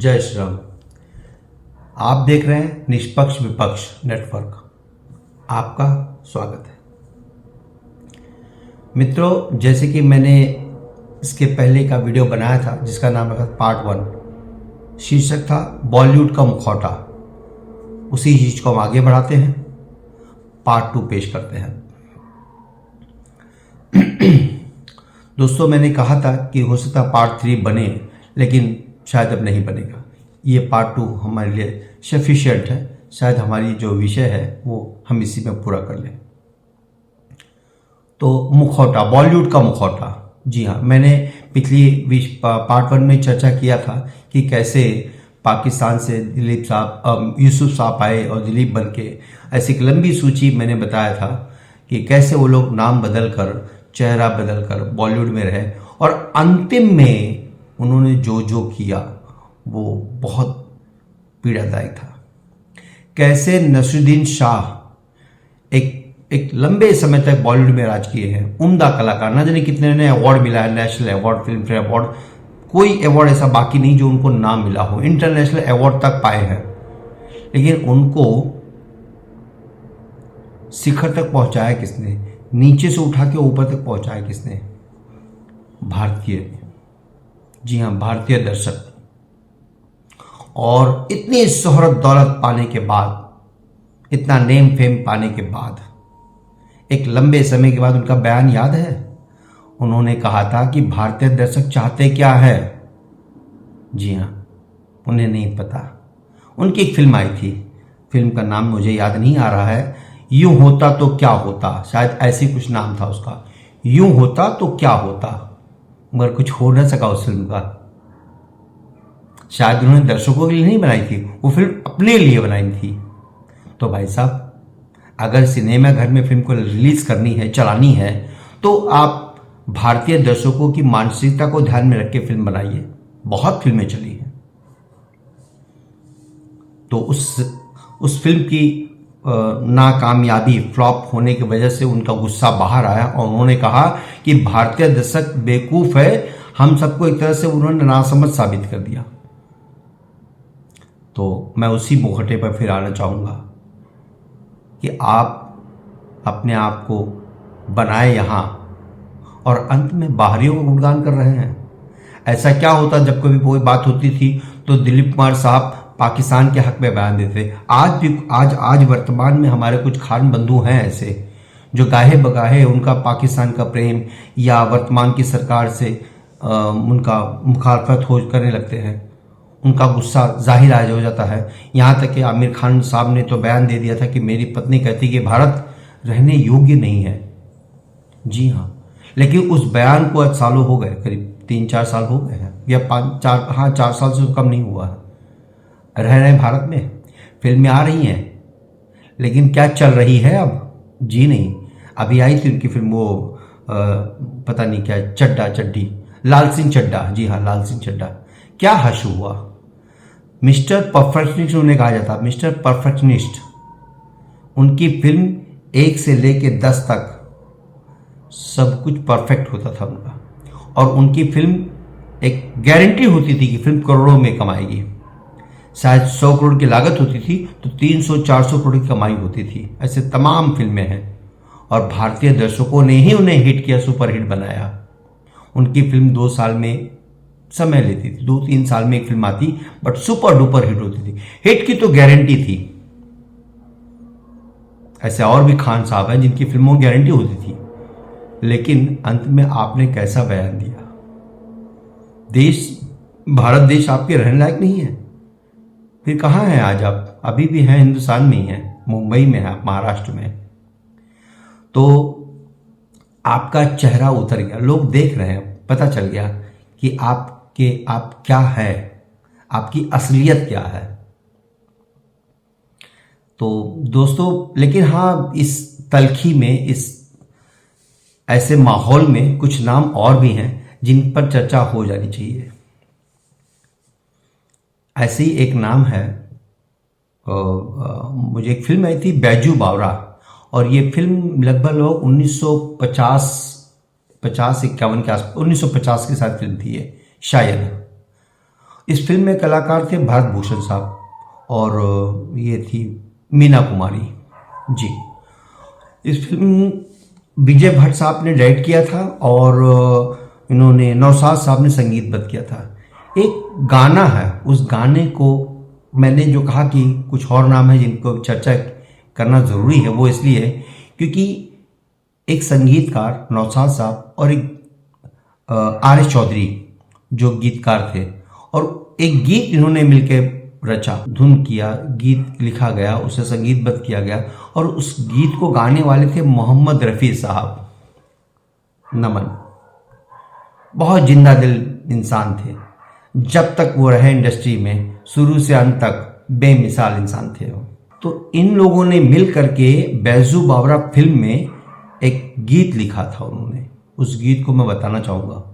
जय श्री राम। आप देख रहे हैं निष्पक्ष विपक्ष नेटवर्क। आपका स्वागत है मित्रों। जैसे कि मैंने इसके पहले का वीडियो बनाया था जिसका नाम रखा पार्ट 1, शीर्षक था बॉलीवुड का मुखौटा। उसी चीज को हम आगे बढ़ाते हैं, पार्ट 2 पेश करते हैं। दोस्तों, मैंने कहा था कि हो सकता पार्ट 3 बने, लेकिन शायद अब नहीं बनेगा। ये पार्ट 2 हमारे लिए सफिशिएंट है। शायद हमारी जो विषय है वो हम इसी में पूरा कर लें। तो मुखौटा, बॉलीवुड का मुखौटा। जी हाँ, मैंने पिछली पार्ट 1 में चर्चा किया था कि कैसे पाकिस्तान से दिलीप साहब, यूसुफ साहब आए और दिलीप बन के, ऐसी एक लंबी सूची मैंने बताया था कि कैसे वो लोग नाम बदल कर, चेहरा बदल कर बॉलीवुड में रहे और अंतिम में उन्होंने जो जो किया वो बहुत पीड़ादायक था। कैसे नसीरुद्दीन शाह एक लंबे समय तक बॉलीवुड में राज किए हैं, उम्दा कलाकार, ना जाने कितने ने अवार्ड मिला है, national award, film fair award, कोई अवार्ड ऐसा बाकी नहीं जो उनको नाम मिला हो। इंटरनेशनल अवार्ड तक पाए हैं, लेकिन उनको शिखर तक पहुंचाया किसने? नीचे से उठा के ऊपर तक पहुंचाया किसने? भारतीय ने। जी हाँ, भारतीय दर्शक। और इतनी शोहरत दौलत पाने के बाद, इतना नेम फेम पाने के बाद, एक लंबे समय के बाद उनका बयान याद है? उन्होंने कहा था कि भारतीय दर्शक चाहते क्या है। जी हाँ, उन्हें नहीं पता। उनकी एक फिल्म आई थी, फिल्म का नाम मुझे याद नहीं आ रहा है, यूं होता तो क्या होता, शायद ऐसी कुछ नाम था उसका, यूं होता तो क्या होता, मगर कुछ हो न सका उस फिल्म का। शायद उन्होंने दर्शकों के लिए नहीं बनाई थी, वो फिल्म अपने लिए बनाई थी। तो भाई साहब, अगर सिनेमा घर में फिल्म को रिलीज करनी है, चलानी है, तो आप भारतीय दर्शकों की मानसिकता को ध्यान में रख के फिल्म बनाइए। बहुत फिल्में चली हैं। तो उस फिल्म की नाकामयाबी, फ्लॉप होने की वजह से उनका गुस्सा बाहर आया और उन्होंने कहा कि भारतीय दर्शक बेवकूफ है, हम सबको एक तरह से उन्होंने नासमझ साबित कर दिया। तो मैं उसी मुखौटे पर फिर आना चाहूंगा कि आप अपने आप को बनाए यहां और अंत में बाहरियों को गुणगान कर रहे हैं। ऐसा क्या होता जब कभी कोई बात होती थी तो दिलीप कुमार साहब पाकिस्तान के हक में बयान देते। आज वर्तमान में हमारे कुछ खान बंधु हैं ऐसे जो गाहे बगाहे उनका पाकिस्तान का प्रेम या वर्तमान की सरकार से उनका मुखालफत हो करने लगते हैं। उनका गुस्सा जाहिर आज हो जाता है। यहाँ तक कि आमिर खान साहब ने तो बयान दे दिया था कि मेरी पत्नी कहती कि भारत रहने योग्य नहीं है। जी हाँ, लेकिन उस बयान को आज सालों हो गए, करीब 3-4 साल हो गए हैं, या 4 साल से कम नहीं हुआ है। रह रहे हैं भारत में, फिल्में आ रही हैं, लेकिन क्या चल रही है अब? जी नहीं। अभी आई थी उनकी फिल्म, वो पता नहीं क्या, चड्डा चड्डी, लाल सिंह चड्डा। जी हाँ, लाल सिंह चड्डा। क्या हश हुआ? मिस्टर परफेक्शनिस्ट उन्हें कहा जाता, मिस्टर परफेक्शनिस्ट। उनकी फिल्म 1 से लेके 10 तक सब कुछ परफेक्ट होता था उनका, और उनकी फिल्म एक गारंटी होती थी कि फिल्म करोड़ों में कमाएगी। शायद 100 करोड़ की लागत होती थी तो 300-400 करोड़ की कमाई होती थी। ऐसे तमाम फिल्में हैं और भारतीय दर्शकों ने ही उन्हें हिट किया, सुपर हिट बनाया। उनकी फिल्म 2 साल में समय लेती थी, 2-3 साल में एक फिल्म आती, बट सुपर डुपर हिट होती थी। हिट की तो गारंटी थी। ऐसे और भी खान साहब हैं जिनकी फिल्मों की गारंटी होती थी, लेकिन अंत में आपने कैसा बयान दिया? भारत देश आपके रहने लायक नहीं है। फिर कहाँ हैं आज आप? अभी भी हैं, हिंदुस्तान में ही हैं, मुंबई में है, महाराष्ट्र में। तो आपका चेहरा उतर गया, लोग देख रहे हैं, पता चल गया कि आप क्या है, आपकी असलियत क्या है। तो दोस्तों, लेकिन हाँ, इस तलखी में, इस ऐसे माहौल में कुछ नाम और भी हैं जिन पर चर्चा हो जानी चाहिए। ऐसे ही एक नाम है, मुझे एक फिल्म आई थी बैजू बावरा, और ये फिल्म लगभग 1950-51 के आसपास, 1950 के साथ फिल्म थी ये शायद। इस फिल्म में कलाकार थे भारत भूषण साहब और ये थी मीना कुमारी जी। इस फिल्म विजय भट्ट साहब ने डायरेक्ट किया था और इन्होंने नौशाद साहब ने संगीतबद्ध किया था। एक गाना है, उस गाने को मैंने जो कहा कि कुछ और नाम है जिनको चर्चा करना ज़रूरी है, वो इसलिए है क्योंकि एक संगीतकार नौशाद साहब और एक आर.एस. चौधरी जो गीतकार थे और एक गीत इन्होंने मिलकर रचा, धुन किया, गीत लिखा गया, उसे संगीतबद्ध किया गया और उस गीत को गाने वाले थे मोहम्मद रफ़ी साहब। नमन, बहुत जिंदा दिल इंसान थे। जब तक वो रहे इंडस्ट्री में, शुरू से अंत तक बेमिसाल इंसान थे वो। तो इन लोगों ने मिल करके बैजू बावरा फिल्म में एक गीत लिखा था उन्होंने। उस गीत को मैं बताना चाहूँगा।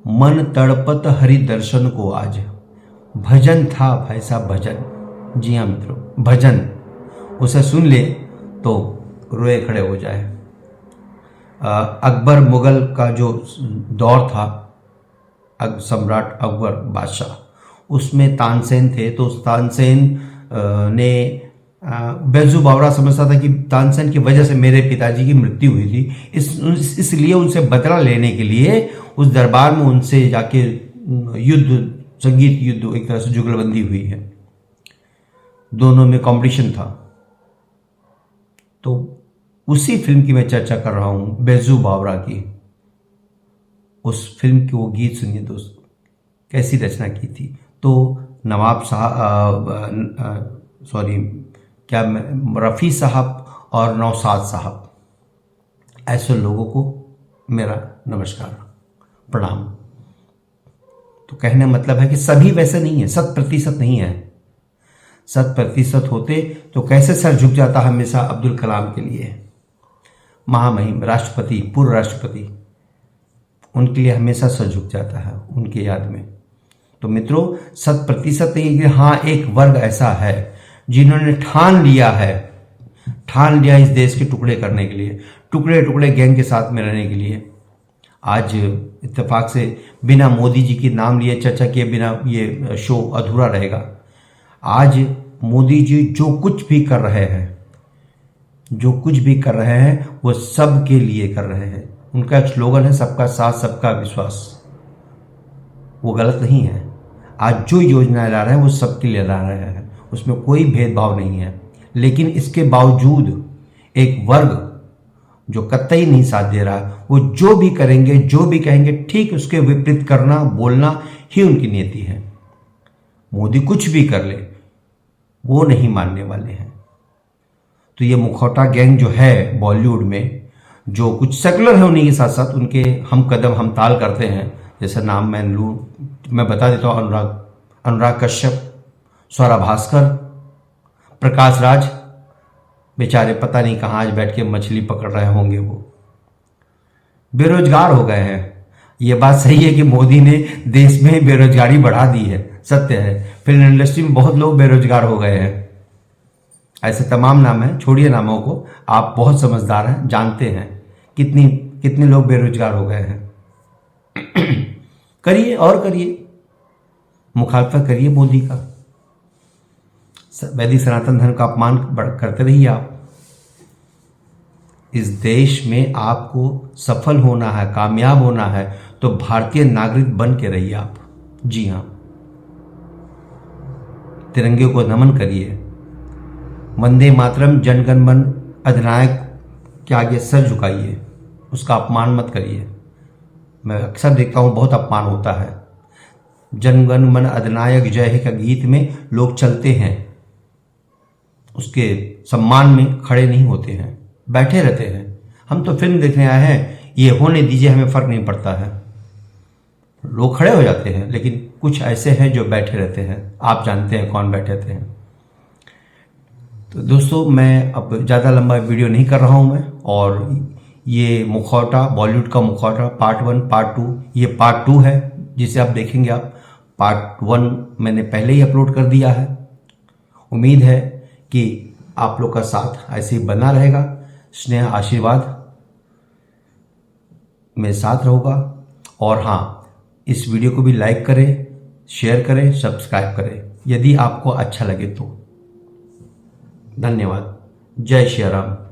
मन तड़पत हरि दर्शन को आज, भजन था भाई साहब भजन। जी हाँ मित्रों, भजन। उसे सुन ले तो रोए खड़े हो जाए। अकबर मुगल का जो दौर था, सम्राट अकबर बादशाह, उसमें तानसेन थे। तो उस तानसेन ने बैजू बावरा समझता था कि तानसेन की वजह से मेरे पिताजी की मृत्यु हुई थी, इसलिए उनसे बदला लेने के लिए उस दरबार में उनसे जाके युद्ध, संगीत युद्ध, एक तरह से जुगलबंदी हुई है। दोनों में कंपटीशन था। तो उसी फिल्म की मैं चर्चा कर रहा हूं, बैजू बावरा की। उस फिल्म की वो गीत सुनिए दोस्तों, कैसी रचना की थी। तो नवाब साहब, सॉरी क्या, रफ़ी साहब और नौशाद साहब, ऐसे लोगों को मेरा नमस्कार, प्रणाम। तो कहने मतलब है कि सभी वैसे नहीं है, 100% नहीं है। 100% होते तो कैसे सर झुक जाता हमेशा अब्दुल कलाम के लिए, महामहिम राष्ट्रपति, पूर्व राष्ट्रपति, उनके लिए हमेशा सर झुक जाता है उनकी याद में। तो मित्रों 100% नहीं कि हाँ, एक वर्ग ऐसा है जिन्होंने ठान लिया इस देश के टुकड़े करने के लिए, टुकड़े टुकड़े गैंग के साथ में रहने के लिए। आज इत्तेफाक से बिना मोदी जी के नाम लिए, चर्चा किए बिना ये शो अधूरा रहेगा। आज मोदी जी जो कुछ भी कर रहे हैं वो सब के लिए कर रहे हैं। उनका एक स्लोगन है, सबका साथ सबका विश्वास। वो गलत नहीं है। आज जो योजनाएं ला रहे हैं वो सबके लिए ला रहे हैं, उसमें कोई भेदभाव नहीं है। लेकिन इसके बावजूद एक वर्ग जो कतई नहीं साथ दे रहा, वो जो भी करेंगे, जो भी कहेंगे, ठीक उसके विपरीत करना, बोलना ही उनकी नीति है। मोदी कुछ भी कर ले, वो नहीं मानने वाले हैं। तो ये मुखौटा गैंग जो है बॉलीवुड में, जो कुछ सेकुलर है, उन्हीं के साथ साथ उनके हम कदम हम ताल करते हैं। जैसे नाम मैं बता देता हूँ, अनुराग कश्यप, स्वरा भास्कर, प्रकाश राज, बेचारे पता नहीं कहाँ आज बैठ के मछली पकड़ रहे होंगे। वो बेरोजगार हो गए हैं। ये बात सही है कि मोदी ने देश में बेरोजगारी बढ़ा दी है, सत्य है। फिल्म इंडस्ट्री में बहुत लोग बेरोजगार हो गए हैं। ऐसे तमाम नाम हैं, छोड़िए नामों को, आप बहुत समझदार हैं, जानते हैं कितने लोग बेरोजगार हो गए हैं। करिए और करिए, मुखालफत करिए मोदी का, वैदिक सनातन धर्म का अपमान करते रहिए आप। इस देश में आपको सफल होना है, कामयाब होना है, तो भारतीय नागरिक बन के रहिए आप। जी हाँ, तिरंगे को नमन करिए, वंदे मातरम, जनगण मन अधिनायक के आगे सर झुकाइए, उसका अपमान मत करिए। मैं अक्सर देखता हूँ बहुत अपमान होता है। जनगण मन अधिनायक जय है का गीत में लोग चलते हैं, उसके सम्मान में खड़े नहीं होते हैं, बैठे रहते हैं। हम तो फिल्म देखने आए हैं, ये होने दीजिए, हमें फर्क नहीं पड़ता है। लोग खड़े हो जाते हैं, लेकिन कुछ ऐसे हैं जो बैठे रहते हैं। आप जानते हैं कौन बैठे रहते हैं। तो दोस्तों, मैं अब ज़्यादा लंबा वीडियो नहीं कर रहा हूँ मैं, और ये मुखौटा, बॉलीवुड का मुखौटा पार्ट 1 पार्ट 2, ये पार्ट 2 है जिसे आप देखेंगे। आप पार्ट 1 मैंने पहले ही अपलोड कर दिया है। उम्मीद है कि आप लोग का साथ ऐसे ही बना रहेगा, स्नेह आशीर्वाद मेरे साथ रहोगा। और हाँ, इस वीडियो को भी लाइक करें, शेयर करें, सब्सक्राइब करें यदि आपको अच्छा लगे तो। धन्यवाद। जय श्री राम।